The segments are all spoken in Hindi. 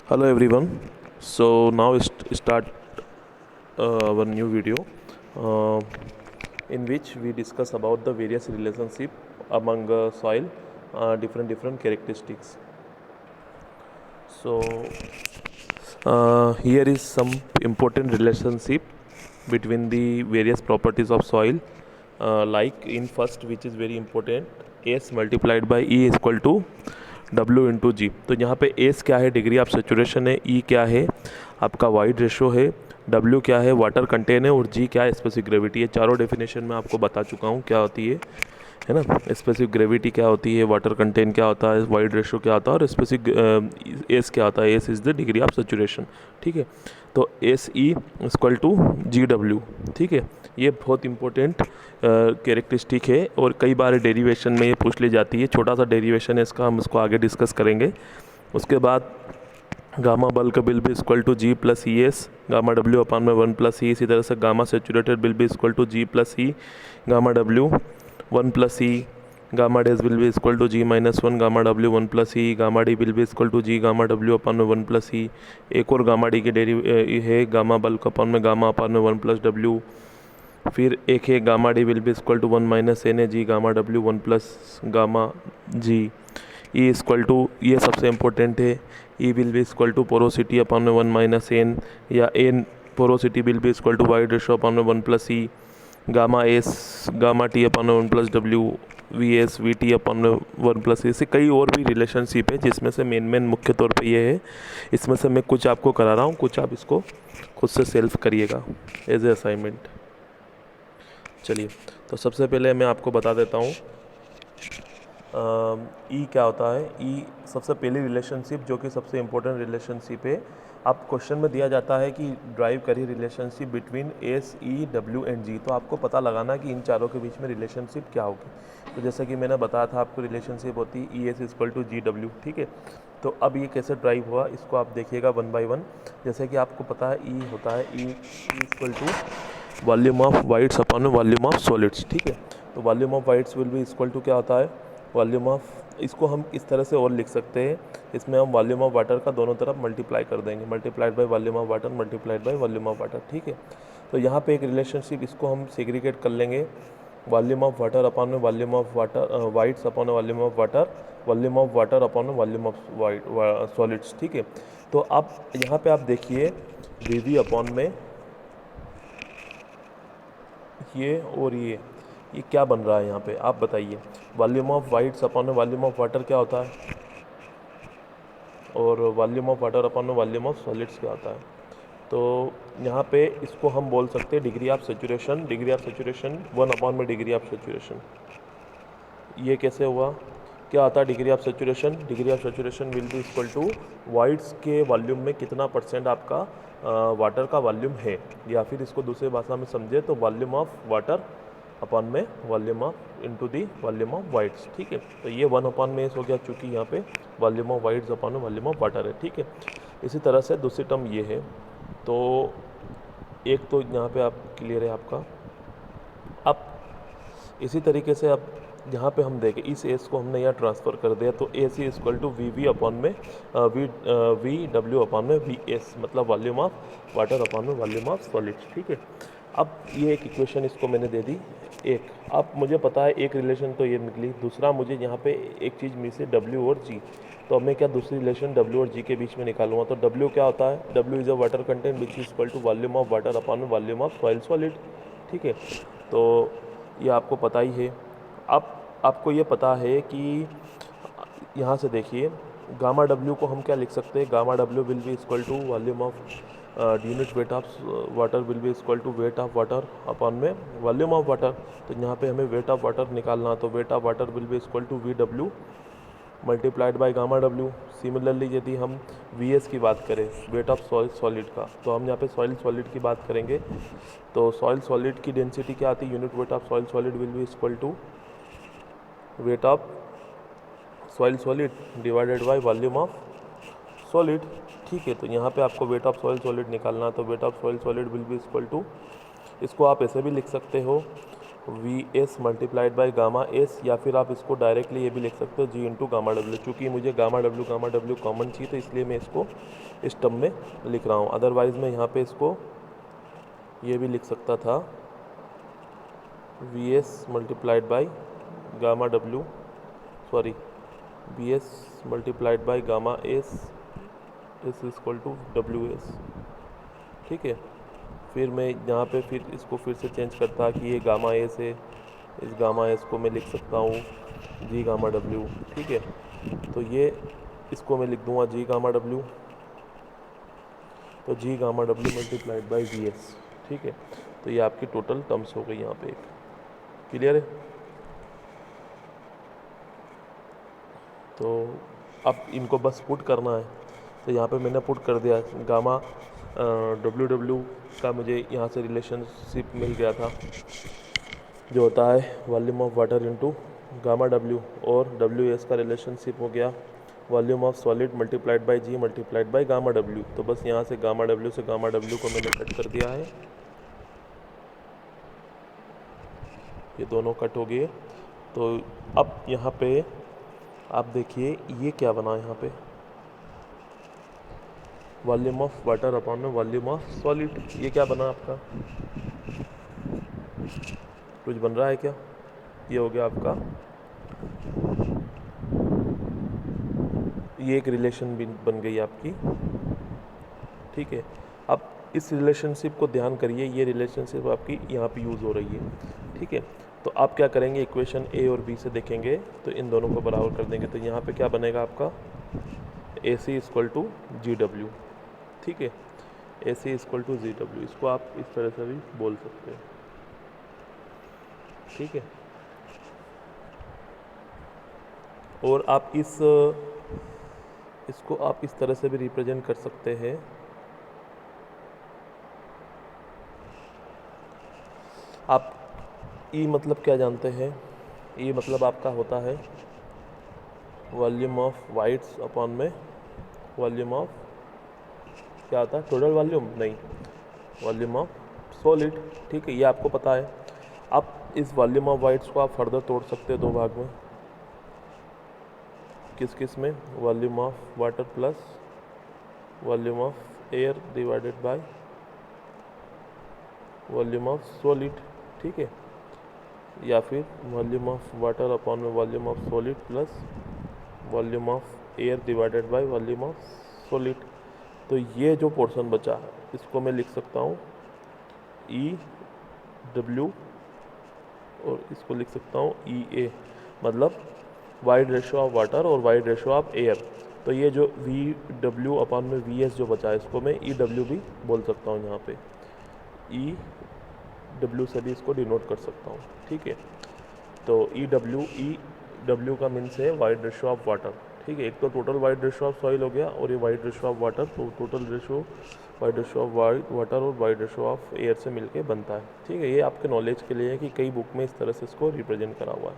Hello everyone. So now start our new video uh, in which we discuss about the various relationship among soil, different characteristics. So here is some important relationship between the various properties of soil. Like in first, which is very important, S multiplied by E is equal to W into g. तो यहाँ पे एस क्या है, डिग्री ऑफ सेचुरेशन है, ई क्या है आपका वाइड रेशो है, डब्ल्यू क्या है वाटर कंटेन है, और जी क्या है स्पेसिफिक ग्रेविटी है। चारों डेफिनेशन मैं आपको बता चुका हूँ क्या होती है ना। स्पेसिफिक ग्रेविटी क्या होती है, वाटर कंटेन क्या होता है, वाइड रेशो क्या होता है, और स्पेसिफिक एस क्या होता है। S is the degree of saturation. ठीक है, तो S E equal to G W. ठीक है, ये बहुत इंपॉर्टेंट कैरेक्टरिस्टिक है और कई बार डेरिवेशन में ये पूछ ली जाती है। छोटा सा डेरिवेशन है इसका, हम इसको आगे डिस्कस करेंगे। उसके बाद gamma bulk will be equal to g plus e s gamma डब्ल्यू अपान में 1 + ई। इसी तरह से gamma saturated will be equal to g plus e gamma डब्ल्यू 1 + e. Gamma dash will be equal to g -1 gamma डब्ल्यू 1 + e. Gamma d will be equal to g gamma डब्ल्यू अपान में 1 + ई। एक और गामा डी की है गामा बल्क अपान में गामा अपान में 1 + डब्ल्यू। फिर एक है gamma d will be equal to 1 - n a g gamma डब्ल्यू 1 + gamma g. E equal to, ये सबसे इम्पोर्टेंट है, e will be equal to porosity upon में 1 - एन, या n porosity will be equal to void ratio upon में 1 + e. Gamma s gamma t upon में 1 + डब्ल्यू, v s v t upon में 1 + ई। ऐसे कई और भी रिलेशनशिप है जिसमें से मेन मुख्य तौर पे ये है। इसमें से मैं कुछ आपको करा रहा हूँ, कुछ आप इसको खुद से सेल्फ करिएगा एज ए असाइनमेंट। चलिए, तो सबसे पहले मैं आपको बता देता हूँ ई क्या होता है। ई सबसे पहली रिलेशनशिप जो कि सबसे इम्पोर्टेंट रिलेशनशिप है। आप क्वेश्चन में दिया जाता है कि ड्राइव करिए रिलेशनशिप बिटवीन एस ई डब्ल्यू एंड जी, तो आपको पता लगाना कि इन चारों के बीच में रिलेशनशिप क्या होगी। तो जैसा कि मैंने बताया था आपको, रिलेशनशिप होती है E S equal to G W. ठीक है, तो अब ये कैसे ड्राइव हुआ इसको आप देखिएगा 1 by 1। जैसे कि आपको पता है ई होता है E equal to volume of voids upon volume of solids. ठीक है, तो volume of voids will be equal to क्या होता है, वॉल्यूम ऑफ, इसको हम इस तरह से और लिख सकते हैं, इसमें हम वॉल्यूम ऑफ वाटर का दोनों तरफ मल्टीप्लाई कर देंगे, multiplied by volume of water multiplied by volume of water. ठीक है, तो यहाँ पे एक रिलेशनशिप इसको हम सेग्रीगेट कर लेंगे, वॉल्यूम ऑफ वाटर अपॉन में volume of water, voids upon volume of water, volume of water upon volume of void solids. ठीक है, तो अब यहाँ पे आप देखिए वी वी अपॉन में ये और ये क्या बन रहा है यहाँ पे, आप बताइए। Volume of voids upon volume of water क्या होता है, और volume of water upon volume of solids क्या होता है। तो यहाँ पे इसको हम बोल सकते हैं degree of saturation. Degree of saturation 1 upon में डिग्री ऑफ सेचुरेशन। ये कैसे हुआ, क्या आता है degree of saturation. Degree of saturation will be equal two bytes के वॉल्यूम में कितना % आपका वाटर का वॉल्यूम है, या फिर इसको दूसरी भाषा में समझे तो वॉल्यूम ऑफ वाटर अपॉन में volume of into the volume of whites. ठीक है, तो ये 1 अपॉन में हो गया, चूँकि यहाँ पे वॉल्यूम ऑफ वाइट्स अपॉन में वॉल्यूम ऑफ वाटर है। ठीक है, इसी तरह से दूसरी टर्म ये है। तो एक तो यहाँ पे आप क्लियर है आपका। अब इसी तरीके से अब यहाँ पे हम देखें, इस एस को हमने यहाँ ट्रांसफ़र कर दिया, तो a c equal to we we upon में वी डब्ल्यू अपॉन में वी एस, मतलब वॉल्यूम ऑफ वाटर अपॉन में वॉल्यूम ऑफ सॉलिड्स। ठीक है, अब ये एक इक्वेशन इसको मैंने दे दी एक। अब मुझे पता है एक रिलेशन तो ये निकली, दूसरा मुझे यहाँ पे एक चीज़ मिली से डब्ल्यू और जी। तो अब मैं क्या दूसरी रिलेशन डब्ल्यू और जी के बीच में निकालूंगा। तो डब्ल्यू क्या होता है, W is a water content which is equal to volume of water upon में वॉल्यूम ऑफ सॉइल सॉलिड। ठीक है, तो ये आपको पता ही है। अब आपको ये पता है कि यहाँ से देखिए गामा डब्ल्यू को हम क्या लिख सकते हैं, gamma W will be equal to volume of unit weight of water will be equal to weight of water upon में वॉल्यूम ऑफ वाटर। तो यहाँ पे हमें वेट ऑफ वाटर निकालना, तो weight of water will be equal to V W multiplied by gamma W. Similarly यदि हम वी एस की बात करें, वेट ऑफ सॉइल सॉलिड का, तो हम यहाँ पे सॉइल सॉलिड की बात करेंगे। तो सॉइल सॉलिड की डेंसिटी क्या आती है, unit weight of soil solid will be equal to weight of soil solid divided by volume of solid. ठीक है, तो यहाँ पे आपको वेट ऑफ सॉइल सॉलिड निकालना, तो weight of soil solid will be equal to, इसको आप ऐसे भी लिख सकते हो, V S multiplied by gamma S, या फिर आप इसको डायरेक्टली ये भी लिख सकते हो जी इंटू गामा डब्ल्यू। चूँकि मुझे गामा डब्ल्यू कॉमन चाहिए तो इसलिए मैं इसको इस टर्म में लिख रहा हूँ। अदरवाइज़ मैं यहाँ पे इसको ये भी लिख सकता था V S multiplied by gamma W, sorry V S multiplied by gamma S is equal to W S. ठीक है, फिर मैं यहाँ पे फिर इसको फिर से चेंज करता कि ये गामा एस है, इस गामा एस को मैं लिख सकता हूँ जी गामा डब्ल्यू। ठीक है, तो ये इसको मैं लिख दूँगा जी गामा डब्ल्यू, तो जी gamma W multiplied by V S. ठीक है, तो ये आपकी टोटल टर्म्स हो गई यहाँ पे एक। क्लियर है? तो अब इनको बस पुट करना है, तो यहाँ पे मैंने पुट कर दिया गामा डब्ल्यू डब्ल्यू का मुझे यहाँ से रिलेशनशिप मिल गया था जो होता है volume of water into gamma W, और डब्ल्यू एस का रिलेशनशिप हो गया volume of solid multiplied by G multiplied by gamma W. तो बस यहाँ से गामा डब्ल्यू से गामा डब्ल्यू को मैंने कट कर दिया है, ये दोनों कट हो गए। तो अब यहाँ पे आप देखिए ये क्या बना यहाँ पे, वॉल्यूम ऑफ वाटर अपॉन में वॉल्यूम ऑफ सॉलिड। ये क्या बना आपका, कुछ बन रहा है क्या? ये हो गया आपका, ये एक रिलेशन भी बन गई आपकी। ठीक है, अब इस रिलेशनशिप को ध्यान करिए, ये रिलेशनशिप आपकी यहाँ पे यूज़ हो रही है। ठीक है, तो आप क्या करेंगे, इक्वेशन ए और बी से देखेंगे तो इन दोनों को बराबर कर देंगे, तो यहाँ पे क्या बनेगा आपका ए c equal to G W. ठीक है, ए c equal to G W, इसको आप इस तरह से भी बोल सकते हैं। ठीक है, और आप इसको आप इस तरह से भी रिप्रेजेंट कर सकते हैं, आप ई मतलब क्या जानते हैं, ई मतलब आपका होता है वॉल्यूम ऑफ वाइट्स अपॉन में वॉल्यूम ऑफ क्या होता है, टोटल वॉल्यूम नहीं, वॉल्यूम ऑफ सॉलिड। ठीक है, ये आपको पता है। आप इस वॉल्यूम ऑफ वाइट्स को आप फर्दर तोड़ सकते हैं दो भाग में, किस किस में, volume of water plus volume of air divided by volume of solid. ठीक है, या फिर वॉल्यूम ऑफ वाटर अपॉन में volume of solid plus volume of air divided by volume of solid. तो ये जो पोर्शन बचा है इसको मैं लिख सकता हूँ ई डब्ल्यू, और इसको लिख सकता हूँ ई ए, मतलब वाइड रेशियो ऑफ वाटर और वाइड रेशियो ऑफ एयर। तो ये जो वी डब्ल्यू अपॉन में वी एस जो बचा है इसको मैं ई डब्ल्यू भी बोल सकता हूँ, यहाँ पे ई डब्ल्यू से भी इसको डिनोट कर सकता हूँ। ठीक है, तो ई डब्ल्यू का मीन्स है वाइड रेशियो ऑफ वाटर। ठीक है, एक तो total void ratio of soil हो गया और ये वाइड रेशियो ऑफ वाटर, तो total ratio void ratio of water और वाइड रेशियो ऑफ एयर से मिलके बनता है। ठीक है, ये आपके नॉलेज के लिए है कि कई बुक में इस तरह से इसको रिप्रेजेंट करा हुआ है।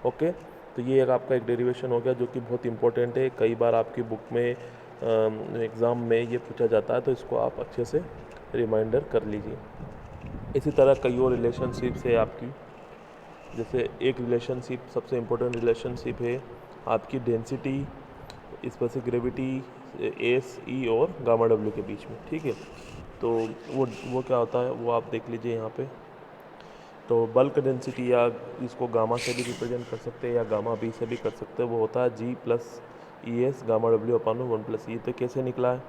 ओके, तो ये एक आपका एक डेरिवेशन हो गया जो कि बहुत इंपॉर्टेंट है, कई बार आपकी बुक में एग्ज़ाम में ये पूछा जाता है, तो इसको आप अच्छे से रिमाइंडर कर लीजिए। इसी तरह कई और रिलेशनशिप्स है आपकी, जैसे एक रिलेशनशिप सबसे इम्पोर्टेंट रिलेशनशिप है आपकी density specific gravity S E और गामा डब्ल्यू के बीच में। ठीक है, तो वो क्या होता है वो आप देख लीजिए यहाँ पे। तो बल्क डेंसिटी, या इसको गामा से भी रिप्रेजेंट कर सकते हैं या गामा बी से भी कर सकते हैं, वो होता है g plus e s gamma डब्ल्यू अपॉन में 1 + ई। तो कैसे निकला है,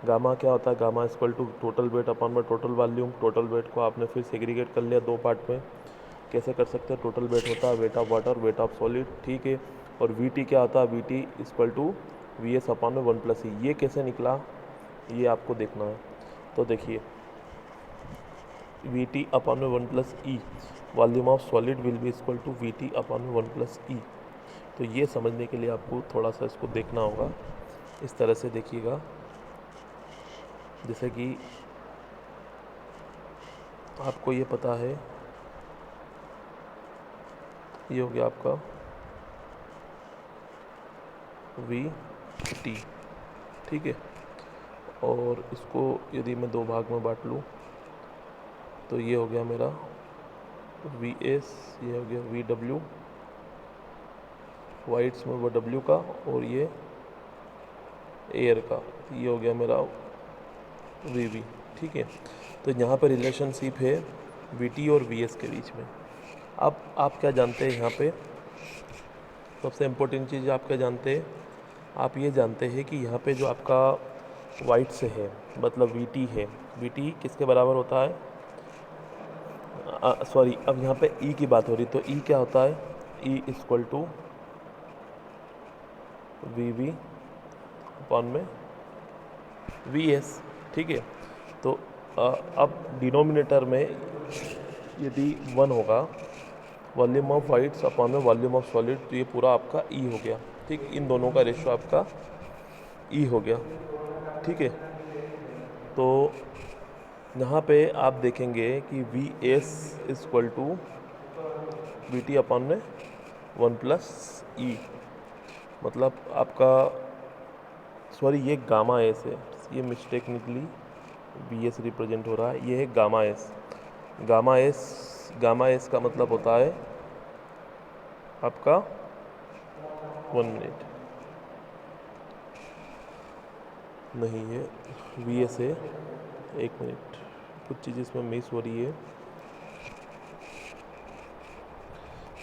गामा क्या होता है, gamma equal to total weight upon में टोटल वॉल्यूम। टोटल वेट को आपने फिर सेग्रीगेट कर लिया दो पार्ट में, कैसे कर सकते हैं, टोटल वेट होता है weight of water weight of solid. ठीक है, और वी टी क्या होता है, V T equal to V S upon में 1 + ई। ये कैसे निकला ये आपको देखना है। तो देखिए वी टी अपॉन में 1 + e, volume of solid will be equal to we T upon में 1 + ई। तो ये समझने के लिए आपको थोड़ा सा इसको देखना होगा, इस तरह से देखिएगा। जैसे कि आपको ये पता है, ये हो गया आपका वी टी। ठीक है, और इसको यदि मैं दो भाग में बांट लूँ तो ये हो गया मेरा वी एस, ये हो गया वी डब्ल्यू, वाइट्स में वो डब्ल्यू का, और ये एयर का, ये हो गया मेरा वी वी। ठीक है, तो यहाँ पे रिलेशनशिप है वी टी और वी एस के बीच में। अब आप क्या जानते हैं यहाँ पे, सबसे इम्पोर्टेंट चीज़ आप क्या जानते हैं, आप ये जानते हैं कि यहाँ पे जो आपका वाइट से है, मतलब वी टी है, वी टी किसके बराबर होता है, सॉरी, अब यहाँ पे ई की बात हो रही, तो ई क्या होता है, E equal to we we upon में वी एस। ठीक है, तो अब डिनोमिनेटर में यदि 1 होगा, वॉल्यूम ऑफ वाइट्स अपॉन में वॉल्यूम ऑफ सॉलिड, तो ये पूरा आपका ई हो गया। ठीक, इन दोनों का रेशो आपका ई हो गया। ठीक है, तो यहाँ पे आप देखेंगे कि V S equal to we T upon में 1 प्लस ई, मतलब आपका, सॉरी ये गामा एस है, ये मिस्टेक निकली, वी एस रिप्रेजेंट हो रहा है, ये है gamma s. Gamma s, gamma S का मतलब होता है आपका 1 मिनट, नहीं ये वी एस है, 1 मिनट, कुछ चीज़ इसमें मिस हो रही है,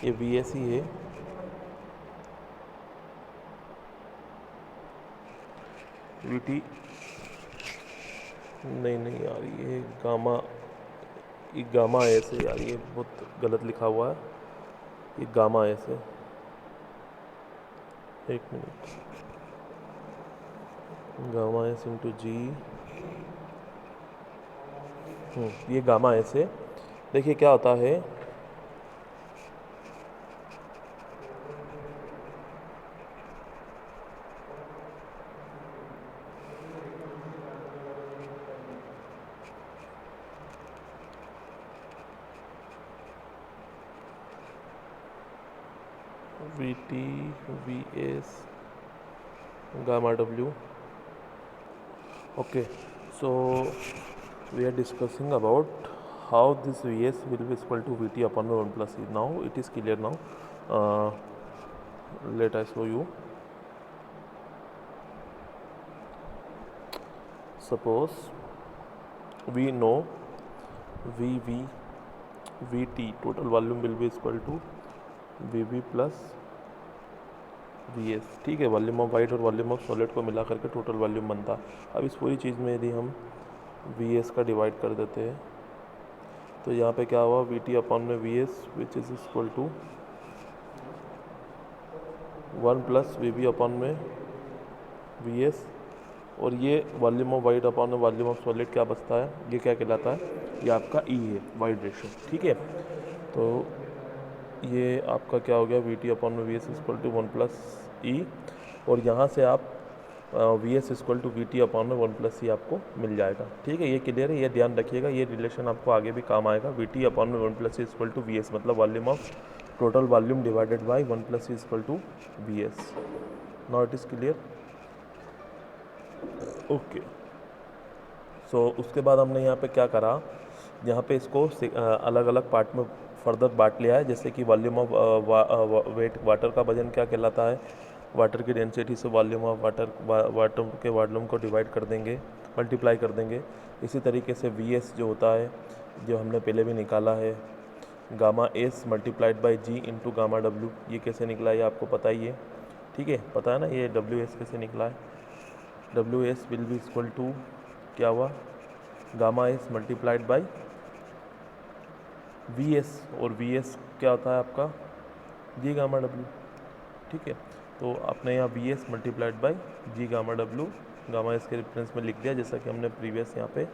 ये वी एस ही है, वी टी नहीं यार, ये गामा, ये गामा एस है यार, ये बहुत गलत लिखा हुआ है, ये गामा एस है, 1 मिनट, गामा एस इंटू जी, ये गामा एस है। देखिए क्या होता है, V T, V S, gamma W. Okay, so we are discussing about how this Vs will be equal to Vt upon 1 plus E. Now it is clear now. Let I show you. Suppose we know Vv, Vt total volume will be equal to Vv plus Vs। ठीक है, वॉल्यूम ऑफ वाइट और वॉल्यूम ऑफ सॉलिड को मिला करके टोटल वॉल्यूम बनता। अब इस पूरी चीज़ में यदि हम Vs का डिवाइड कर देते हैं, तो यहाँ पे क्या हुआ, Vt अपॉन में Vs which is equal to 1 plus Vb upon में Vs, और ये वॉल्यूम ऑफ वाइट अपॉन में वॉल्यूम ऑफ सॉलिड क्या बचता है, ये क्या कहलाता है, ये आपका ई है, वाइड रेशो। ठीक है, तो ये आपका क्या हो गया, Vt अपॉन में Vs equal to 1 plus E, और यहाँ से आप Vs equal to Vt upon में 1 प्लस ई आपको मिल जाएगा। ठीक है, ये क्लियर है, ये ध्यान रखिएगा, ये रिलेशन आपको आगे भी काम आएगा। Vt अपॉन में 1 plus e equal to Vs, मतलब volume of total volume divided by 1 plus e equal to Vs। Now it is clear. Okay, so उसके बाद हमने यहाँ पे क्या करा, यहाँ पे इसको अलग अलग पार्ट में फर्दर बांट लिया है। जैसे कि वॉल्यूम ऑफ वेट, वाटर का वजन क्या कहलाता है, वाटर की डेंसिटी से वॉल्यूम ऑफ वाटर के वॉल्यूम को डिवाइड कर देंगे, मल्टीप्लाई कर देंगे। इसी तरीके से वी एस जो होता है, जो हमने पहले भी निकाला है, gamma S multiplied by G into gamma W, ये कैसे निकला है ये आपको पता ही है। ठीक है, पता है ना, ये डब्ल्यू एस कैसे निकला है, W S will be equal to क्या हुआ, gamma S multiplied by V S, और वी एस क्या होता है आपका, जी गामा डब्ल्यू। ठीक है, तो आपने यहाँ we S multiplied by ji gamma W, gamma S के रेफरेंस में लिख दिया, जैसा कि हमने प्रीवियस यहाँ पे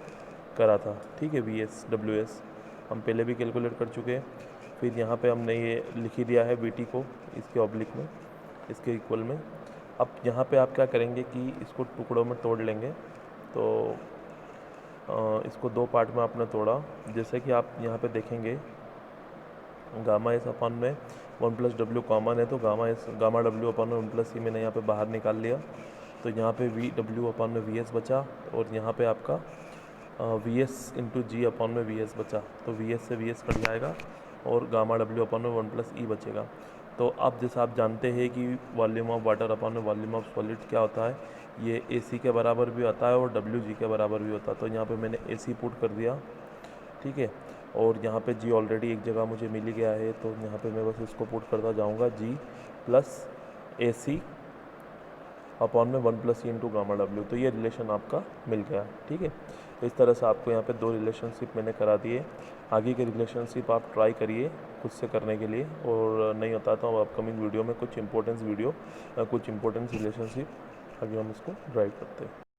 करा था। ठीक है, वी एस डब्ल्यू एस हम पहले भी कैलकुलेट कर चुके हैं। फिर यहाँ पे हमने ये लिख ही दिया है वी टी को इसके ऑब्लिक में, इसके इक्वल में। अब यहाँ पे आप क्या करेंगे कि इसको टुकड़ों में तोड़ लेंगे, तो इसको दो पार्ट में आपने तोड़ा। जैसे कि आप यहाँ पे देखेंगे, गामा एस अपॉन में 1 प्लस डब्ल्यू कॉमन है, तो गामा डब्ल्यू अपॉन में 1 प्लस सी मैंने यहाँ पे बाहर निकाल लिया, तो यहाँ पे वी डब्ल्यू अपॉन में वी एस बचा, और यहाँ पे आपका वी एस इंटू जी अपॉन में वी एस बचा, तो वी एस से वी एस कट जाएगा, और गामा डब्ल्यू अपन में 1 प्लस ई बचेगा। तो अब जैसा आप जानते हैं कि वॉल्यूम ऑफ वाटर अपन में वॉल्यूम ऑफ सॉलिड क्या होता है, ये AC के बराबर भी होता है और WG के बराबर भी होता है। तो यहाँ पे मैंने AC पुट कर दिया, ठीक है। और यहाँ पे G ऑलरेडी एक जगह मुझे मिल गया है, तो यहाँ पे मैं बस इसको पुट करता जाऊँगा, G प्लस AC अपॉन में 1 plus E into gamma W. तो ये रिलेशन आपका मिल गया, ठीक है। तो इस तरह से आपको यहाँ पे 2 रिलेशनशिप मैंने करा दिए। आगे के रिलेशनशिप आप ट्राई करिए खुद से करने के लिए, और नहीं होता तो अपकमिंग वीडियो में कुछ इंपॉर्टेंस रिलेशनशिप आगे हम इसको ड्राइव करते हैं।